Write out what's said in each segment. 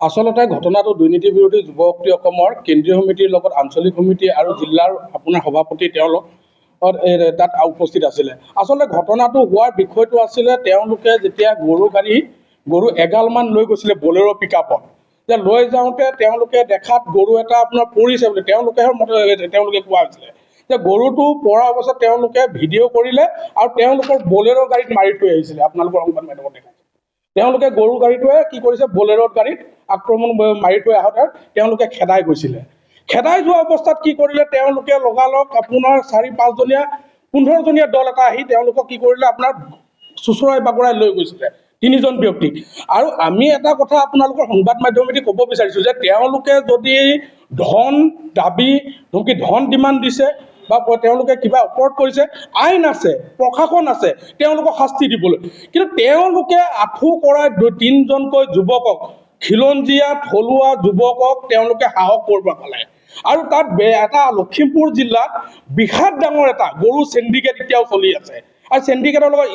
আচলতে ঘটনাটো দুৰ্নীতি বিৰোধী যুৱ শক্তি অসমৰ কেন্দ্ৰীয় সমিতিৰ লগত আঞ্চলিক সমিতি আৰু জিলাৰ আপোনাৰ সভাপতি তেওঁলোক তাত উপস্থিত আছিলে। আচলতে ঘটনাটো হোৱাৰ বিষয়টো আছিলে তেওঁলোকে যেতিয়া গৰু এগালমান লৈ গৈছিলে বলেৰো পিকআপত, যে লৈ যাওঁতে তেওঁলোকে দেখাত গৰু এটা আপোনাৰ পৰিছে বুলি তেওঁলোকে কোৱা হৈছিলে। যে গৰুটো পৰা অৱস্থাত তেওঁলোকে ভিডিঅ' কৰিলে আৰু তেওঁলোকৰ বলেৰো গাড়ীত মাৰি থৈ আহিছিলে। আপোনালোকৰ সংবাদ মাধ্যমত দেখাইছে তেওঁলোকে গৰু গাড়ীটোৱে কি কৰিছে, বলেৰো গাড়ীত আক্ৰমণ মাৰি থৈ আহোঁতে তেওঁলোকে খেদাই গৈছিলে। খেদাই যোৱা অৱস্থাত কি কৰিলে, তেওঁলোকে লগালগ আপোনাৰ 4-5জনীয়া 15জনীয়া দল এটা আহি তেওঁলোকক কি কৰিলে, আপোনাৰ চুচৰাই বাগৰাই লৈ গৈছিলে 3জন ব্যক্তিক। আৰু আমি এটা কথা আপোনালোকৰ সংবাদ মাধ্যমেদি ক'ব বিচাৰিছোঁ যে তেওঁলোকে যদি ধন দাবী ধন ডিমাণ্ড দিছে বা তেওঁলোকে কিবা অপৰাধ কৰিছে, আইন আছে, প্ৰশাসন আছে তেওঁলোকক শাস্তি দিবলৈ। কিন্তু তেওঁলোকে আঁঠু কৰাই 3জনকৈ যুৱকক, খিলঞ্জীয়া থলুৱা যুৱকক তেওঁলোকে সাহস কৰিব পালে। আৰু তাত এটা লখিমপুৰ জিলাত বিশাল ডাঙৰ এটা গৰু চেণ্ডিকেট এতিয়াও চলি আছে। আৰু চেণ্ডিকেটৰ লগত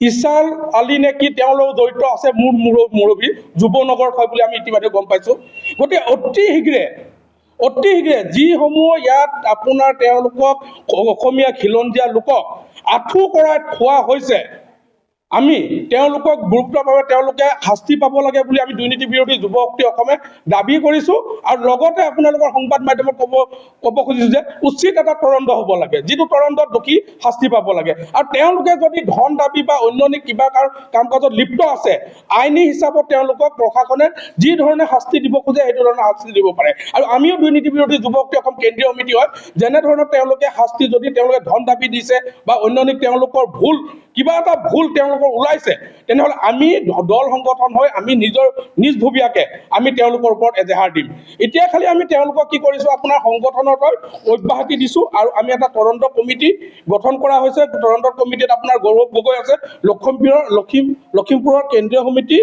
ইছাল আলী নে কি তেওঁলোক জড়িত আছে, মোৰ মুৰব্বী যুৱনগৰত হয় বুলি আমি ইতিমধ্যে গম পাইছোঁ। গতিকে অতি শীঘ্ৰে যিসমূহ ইয়াত আপোনাৰ তেওঁলোকক অসমীয়া খিলঞ্জীয়া লোকক আঁঠু কৰাই খোৱা হৈছে, আমি তেওঁলোকক গুৰুত্বভাৱে তেওঁলোকে শাস্তি পাব লাগে বুলি আমি দুৰ্নীতি বিৰোধী যুৱ শক্তি অসমে দাবী কৰিছোঁ। আৰু লগতে আপোনালোকৰ সংবাদ মাধ্যমত ক'ব খুজিছোঁ যে উচিত এটা তদন্ত হ'ব লাগে, যিটো তদন্তত দোষী শাস্তি পাব লাগে। আৰু তেওঁলোকে যদি ধন দাবী বা অন্যান্য কিবা কাম কাজত লিপ্ত আছে, আইনী হিচাপত তেওঁলোকক প্ৰশাসনে যি ধৰণে শাস্তি দিব খোজে সেইটো ধৰণে শাস্তি দিব পাৰে। আৰু আমিও দুৰ্নীতি বিৰোধী যুৱ শক্তি অসম কেন্দ্ৰীয় সমিতি হয়, যেনেধৰণৰ তেওঁলোকে শাস্তি যদি তেওঁলোকে ধন দাবী দিছে বা অন্যান্য তেওঁলোকৰ কিবা এটা ভুল তেওঁলোকৰ ওলাইছে, তেনেহ'লে আমি দল সংগঠন হৈ আমি নিজভূবীয়াকে আমি তেওঁলোকৰ ওপৰত এজাহাৰ দিম। এতিয়া খালি আমি তেওঁলোকক কি কৰিছোঁ, আপোনাৰ সংগঠনৰ অব্যাহতি দিছোঁ। আৰু আমি এটা তদন্ত কমিটি গঠন কৰা হৈছে। তদন্ত কমিটিত আপোনাৰ গৌৰৱ গগৈ আছে, লখিমপুৰৰ কেন্দ্ৰীয় সমিতি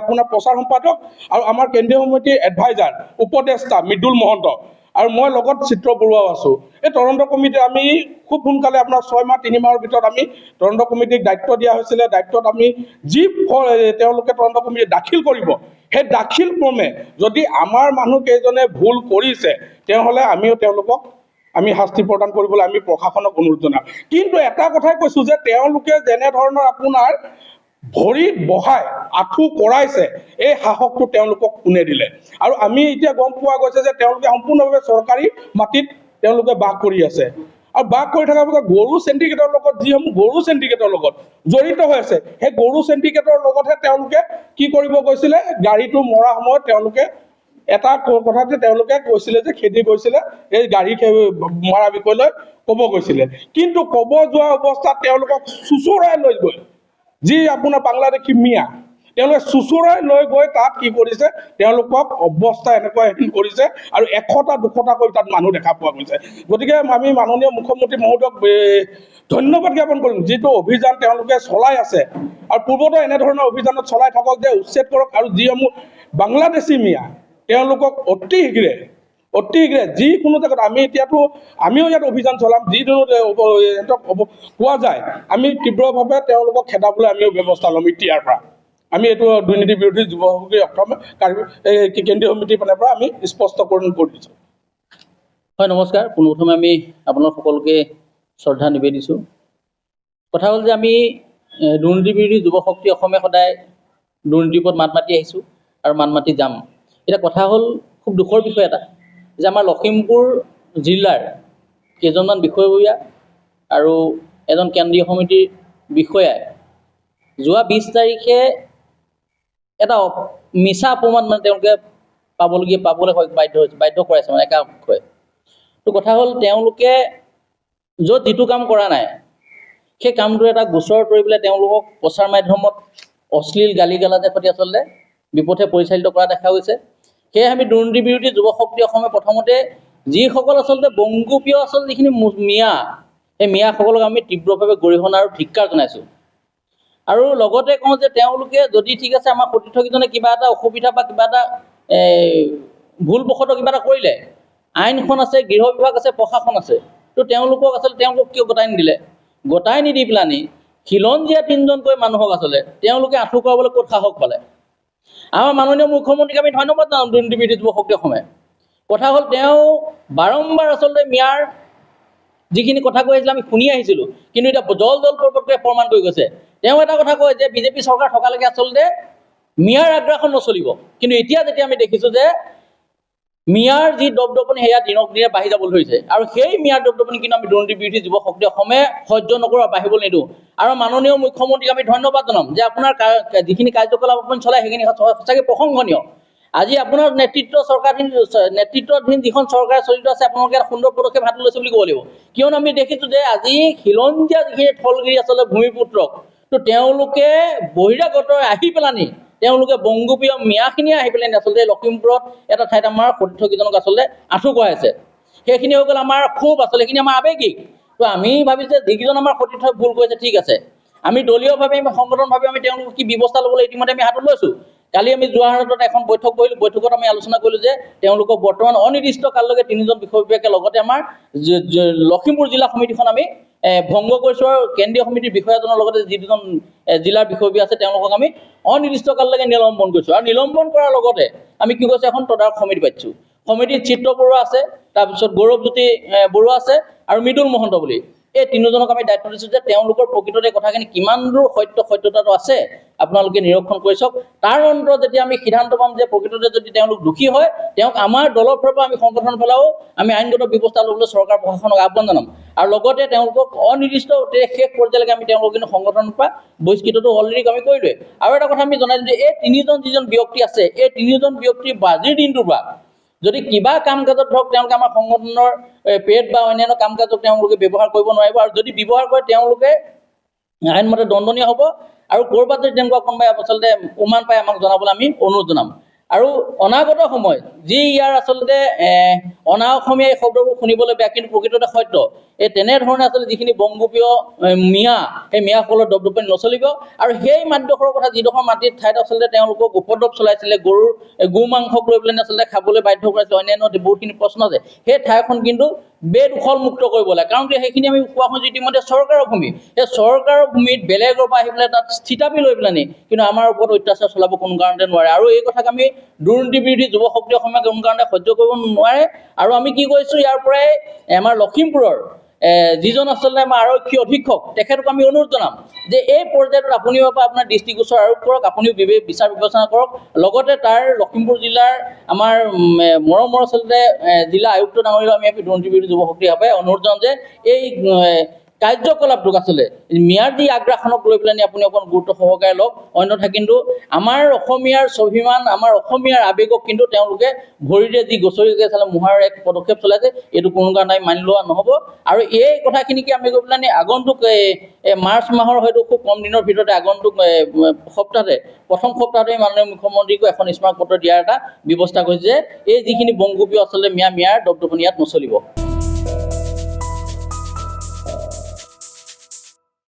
আপোনাৰ প্ৰচাৰ সম্পাদক, আৰু আমাৰ কেন্দ্ৰীয় সমিতিৰ এডভাইজাৰ উপদেষ্টা মৃদুল মহন্ত, আৰু মই লগত চিত্ৰ বৰুৱাও আছোঁ। এই তদন্ত কমিটি আমি খুব সোনকালে আপোনাৰ 6 মাহ 3 মাহৰ ভিতৰত আমি তদন্ত কমিটিক দায়িত্ব দিয়া হৈছিলে। দায়িত্বত আমি যি তেওঁলোকে তদন্ত কমিটি দাখিল কৰিব, সেই দাখিল ক্ৰমে যদি আমাৰ মানুহ কেইজনে ভুল কৰিছে, তেনেহ'লে আমিও তেওঁলোকক আমি শাস্তি প্ৰদান কৰিবলৈ আমি প্ৰশাসনক অনুৰোধ জনাম। কিন্তু এটা কথাই কৈছোঁ যে তেওঁলোকে যেনেধৰণৰ আপোনাৰ ভৰিত বহাই আঁঠু কৰাইছে, এই সাহসটো তেওঁলোকক কোনে দিলে? আৰু আমি এতিয়া গম পোৱা গৈছে যে তেওঁলোকে সম্পূৰ্ণভাৱে চৰকাৰী মাটিত তেওঁলোকে বাস কৰি আছে। আৰু বাস কৰি থকাৰ পিছত গৰু চেণ্ডিকেটৰ লগত যিসমূহ গৰু চেণ্ডিকেটৰ লগত জড়িত হৈ আছে, সেই গৰু চেণ্ডিকেটৰ লগতহে তেওঁলোকে কি কৰিব গৈছিলে, গাড়ীটো মৰা সময়ত তেওঁলোকে এটা কথাতে তেওঁলোকে কৈছিলে যে খেদি গৈছিলে, এই গাড়ী মৰা বিষয়লৈ ক'ব গৈছিলে। কিন্তু ক'ব যোৱা অৱস্থাত তেওঁলোকক চুচৰাই লৈ গৈ যি আপোনাৰ বাংলাদেশী মিয়া, তেওঁলোকে চুচৰাই লৈ গৈ তাত কি কৰিছে, তেওঁলোকক অৱস্থা এনেকুৱা কৰিছে আৰু 100টা-200টাকৈ তাত মানুহ দেখা পোৱা গৈছে। গতিকে আমি মাননীয় মুখ্যমন্ত্ৰী মহোদয়ক ধন্যবাদ জ্ঞাপন কৰিম, যিটো অভিযান তেওঁলোকে চলাই আছে। আৰু পূৰ্বতো এনেধৰণৰ অভিযানত চলাই থাকক, যে উচ্ছেদ কৰক, আৰু যিসমূহ বাংলাদেশী মিয়া তেওঁলোকক অতি শীঘ্ৰে যিকোনো জেগাত আমিও ইয়াত অভিযান চলাম, যিধৰণে পোৱা যায় আমি তীব্ৰভাৱে তেওঁলোকক খেদাবলৈ আমিও ব্যৱস্থা ল'ম। এতিয়াৰ পৰা আমি এইটো দুৰ্নীতি বিৰোধী যুৱ শক্তি অসম কেন্দ্ৰীয় সমিতিৰ ফালৰ পৰা আমি স্পষ্টকৰণ কৰিছোঁ। হয়, নমস্কাৰ। পোনপ্ৰথমে আমি আপোনালোক সকলোকে শ্ৰদ্ধা নিবেদিছোঁ। কথা হ'ল যে আমি দুৰ্নীতি বিৰোধী যুৱ শক্তি অসমে সদায় দুৰ্নীতিৰ ওপৰত মাত মাতি আহিছোঁ আৰু মাত মাতি যাম। এতিয়া কথা হ'ল খুব দুখৰ বিষয় এটা, যে আমাৰ লখিমপুৰ জিলাৰ কেইজনমান বিষয়ববীয়া আৰু এজন কেন্দ্ৰীয় সমিতিৰ বিষয়াই যোৱা 20 তাৰিখে এটা মিছা অপমান তেওঁলোকে পাবলৈ বাধ্য কৰাইছে, একাংশই। তো কথা হ'ল তেওঁলোকে য'ত যিটো কাম কৰা নাই, সেই কামটো এটা গোচৰ কৰি পেলাই তেওঁলোকক প্ৰচাৰ মাধ্যমত অশ্লীল গালি গালাজে সৈতে আচলতে বিপথে পৰিচালিত কৰা দেখা গৈছে। সেয়ে আমি দুৰ্নীতি বিৰোধী যুৱ শক্তি অসমে প্ৰথমতে যিসকল আচলতে বংগোপ্ৰিয় যিখিনি মিয়া, সেই মিয়াসকলক আমি তীব্ৰভাৱে গৰিহণা আৰু ধিক্কাৰ জনাইছোঁ। আৰু লগতে কওঁ যে তেওঁলোকে যদি ঠিক আছে আমাৰ সতীৰ্থকেইজনে কিবা এটা অসুবিধা বা কিবা এটা ভুলবশতঃ কিবা এটা কৰিলে, আইনখন আছে, গৃহ বিভাগ আছে, প্ৰশাসন আছে। তো তেওঁলোকক কিয় গতাই নিদিলে? গতাই নিদি পেলানি খিলঞ্জীয়া 3জনকৈ মানুহক আচলতে তেওঁলোকে আঁঠু কৰাবলৈ ক'ত সাহস পালে? আমাৰ মাননীয় মুখ্যমন্ত্ৰীক আমি ধন্যবাদ জনাম দুৰ্নীতি বিৰোধী যুৱ শক্তি অসমে। কথা হ'ল তেওঁ বাৰম্বাৰ আচলতে মিয়াৰ যিখিনি কথা কৈ আহিছিলে আমি শুনি আহিছিলোঁ, কিন্তু এতিয়া জল পৰ্বতটোৱে প্ৰমাণ কৰি গৈছে। তেওঁ এটা কথা কয় যে বিজেপি চৰকাৰ থকালৈকে আচলতে মিয়াৰ আগ্ৰাসন নচলিব, কিন্তু এতিয়া যেতিয়া আমি দেখিছোঁ যে মিয়াৰ যি দপদপনি সেয়া দিনক দিনে বাঢ়ি যাবলৈ ধৰিছে, আৰু সেই মিয়াৰ দপদপনি কিন্তু আমি দুৰ্নীতি বিৰোধী যুৱ শক্তি অসমে সহ্য নকৰোঁ, বাঢ়িবলৈ নিদিওঁ। আৰু মাননীয় মুখ্যমন্ত্ৰীক আমি ধন্যবাদ জনাম যে আপোনাৰ যিখিনি কাৰ্যকলাপ আপুনি চলায় সেইখিনি সঁচাকৈ প্ৰশংসনীয়। আজি আপোনাৰ নেতৃত্বাধীন যিখন চৰকাৰ চলিত আছে, আপোনালোকে এটা সুন্দৰ পদক্ষেপ হাতত লৈছে বুলি ক'ব লাগিব। কিয়নো আমি দেখিছোঁ যে আজি খিলঞ্জীয়া যিখিনি থলগিৰি আচলতে ভূমিপুত্ৰক তো তেওঁলোকে বহিৰাগত আহি পেলানি তেওঁলোকে বংগোপীয় মিয়াখিনিয়ে আহি পেলাই আচলতে লখিমপুৰত এটা ঠাইত আমাৰ সতীৰ্থকেইজনক আচলতে আঁঠু কঢ়াইছে। সেইখিনি হৈ গ'ল আমাৰ ক্ষোভ, আচলতে সেইখিনি আমাৰ আৱেগিক। তো আমি ভাবিছোঁ যে যিকেইজন আমাৰ সতীৰ্থই ভুল কৰিছে ঠিক আছে, আমি দলীয়ভাৱে সংগঠনভাৱে আমি তেওঁলোকক কি ব্যৱস্থা ল'বলৈ ইতিমধ্যে আমি হাতত লৈছোঁ। কালি আমি যোৰহাটত এখন বৈঠক কৰিলোঁ, বৈঠকত আমি আলোচনা কৰিলোঁ যে তেওঁলোকক বৰ্তমান অনিৰ্দিষ্ট কাললৈকে 3জন বিষয় বিভাগে লগতে আমাৰ লখিমপুৰ জিলা সমিতিখন আমি ভংগ কৰিছোঁ, আৰু কেন্দ্ৰীয় সমিতিৰ বিষয়াজনৰ লগতে যি দুজন জিলাৰ বিষয়ববী আছে তেওঁলোকক আমি অনিৰ্দিষ্ট কাললৈকে নিলম্বন কৰিছোঁ। আৰু নিলম্বন কৰাৰ লগতে আমি কি কৈছোঁ, এখন তদাৰক সমিতি পাতিছোঁ। সমিতিত চিত্ৰ বৰুৱা আছে, তাৰপিছত গৌৰৱজ্যোতি বৰুৱা আছে আৰু মৃদুল মহন্ত বুলি। এই তিনিজনক আমি দায়িত্ব দিছোঁ যে তেওঁলোকৰ প্ৰকৃততে কথাখিনি কিমান দূৰ সত্যতাটো আছে আপোনালোকে নিৰীক্ষণ কৰি চাওক। তাৰ অন্তৰত যেতিয়া আমি সিদ্ধান্ত পাম যে প্ৰকৃততে যদি তেওঁলোক দোষী হয়, তেওঁক আমাৰ দলৰ ফালৰ পৰা আমি সংগঠনৰ ফালেও আমি আইনগত ব্যৱস্থা ল'বলৈ চৰকাৰ প্ৰশাসনক আহ্বান জনাম। আৰু লগতে তেওঁলোকক অনিৰ্দিষ্ট শেষ পৰ্যায়লৈকে আমি তেওঁলোকক কিন্তু সংগঠনৰ পৰা বহিষ্কৃতটো অলৰেডি আমি কৰিলোৱে। আৰু এটা কথা আমি জনাই দিওঁ যে এই তিনিজন যিজন ব্যক্তি আছে, এই তিনিজন ব্যক্তিৰ আজিৰ দিনটোৰ পৰা যদি কিবা কাম কাজত ধৰক তেওঁলোকে আমাৰ সংগঠনৰ পেড বা অন্যান্য কাম কাজক তেওঁলোকে ব্যৱহাৰ কৰিব নোৱাৰিব, আৰু যদি ব্যৱহাৰ কৰে তেওঁলোকে আইনমতে দণ্ডনীয় হ'ব। আৰু ক'ৰবাত যদি তেনেকুৱা কোনোবাই আচলতে উমান পাই আমাক জনাবলৈ আমি অনুৰোধ জনাম। আৰু অনাগত সময়ত যি ইয়াৰ আচলতে অনা অসমীয়া এই শব্দবোৰ শুনিবলৈ বেয়া, কিন্তু প্ৰকৃততে সত্য, এই তেনেধৰণে আচলতে যিখিনি বংগোপীয় মিয়া, সেই মিয়াসকলৰ দপদপনি নচলিব। আৰু সেই মাটিডোখৰৰ কথা, যিডোখৰ মাটিৰ ঠাইত আচলতে তেওঁলোকক উপদ্ৰৱ চলাইছিলে, গো মাংসক লৈ পেলাই আচলতে খাবলৈ বাধ্য কৰাইছিলে, অন্যান্য বহুতখিনি প্ৰশ্ন আছে, সেই ঠাইখন কিন্তু বেদখল মুক্ত কৰিব লাগে। কাৰণ সেইখিনি আমি কোৱা শুনিছোঁ ইতিমধ্যে চৰকাৰৰ ভূমি, সেই চৰকাৰৰ ভূমিত বেলেগৰ পৰা আহি পেলাই তাত থিতাপি লৈ পেলানি কিন্তু আমাৰ ওপৰত অত্যাচাৰ চলাব কোনো কাৰণতে নোৱাৰে। আৰু এই কথাক আমি দুৰ্নীতি বিৰোধী যুৱ শক্তি অসমে কোনো কাৰণে সহ্য কৰিব নোৱাৰে। আৰু আমি কি কৰিছোঁ, ইয়াৰ পৰাই আমাৰ লখিমপুৰৰ যিজন আচলতে আমাৰ আৰক্ষী অধীক্ষক তেখেতক আমি অনুৰোধ জনাম যে এই পৰ্যায়টোত আপুনিও আপোনাৰ দৃষ্টিগোচৰ আৰোপ কৰক, আপুনিও বিচাৰ বিবেচনা কৰক। লগতে তাৰ লখিমপুৰ জিলাৰ আমাৰ মৰমৰ আচলতে জিলা আয়ুক্ত ডাঙৰীয়াও আমি দুৰ্নীতি বিৰোধী যুৱ শক্তি ভাৱে অনুৰোধ জনাম যে এই কাৰ্যকলাপটোক আচলতে মিয়াৰ যি আগ্ৰাসনক লৈ পেলাই আপুনি অকণ গুৰুত্ব সহকাৰে লওক। অন্যথা কিন্তু আমাৰ অসমীয়াৰ স্বাভিমান, আমাৰ অসমীয়াৰ আৱেগক কিন্তু তেওঁলোকে ভৰিৰে যি গছৰিকে আচলতে মোহাৰ এক পদক্ষেপ চলাইছে, এইটো কোনো কাৰণে মানি লোৱা নহ'ব। আৰু এই কথাখিনিকে আমি গৈ পেলাই আগন্তুক মাৰ্চ মাহৰ হয়তো খুব কম দিনৰ ভিতৰতে আগন্তুক প্ৰথম সপ্তাহতে মাননীয় মুখ্যমন্ত্ৰীকো এখন স্মাৰক পত্ৰ দিয়াৰ এটা ব্যৱস্থা কৰিছে যে এই যিখিনি বংগোপীয় আচলতে মিয়াৰ দপদপনি ইয়াত নচলিব।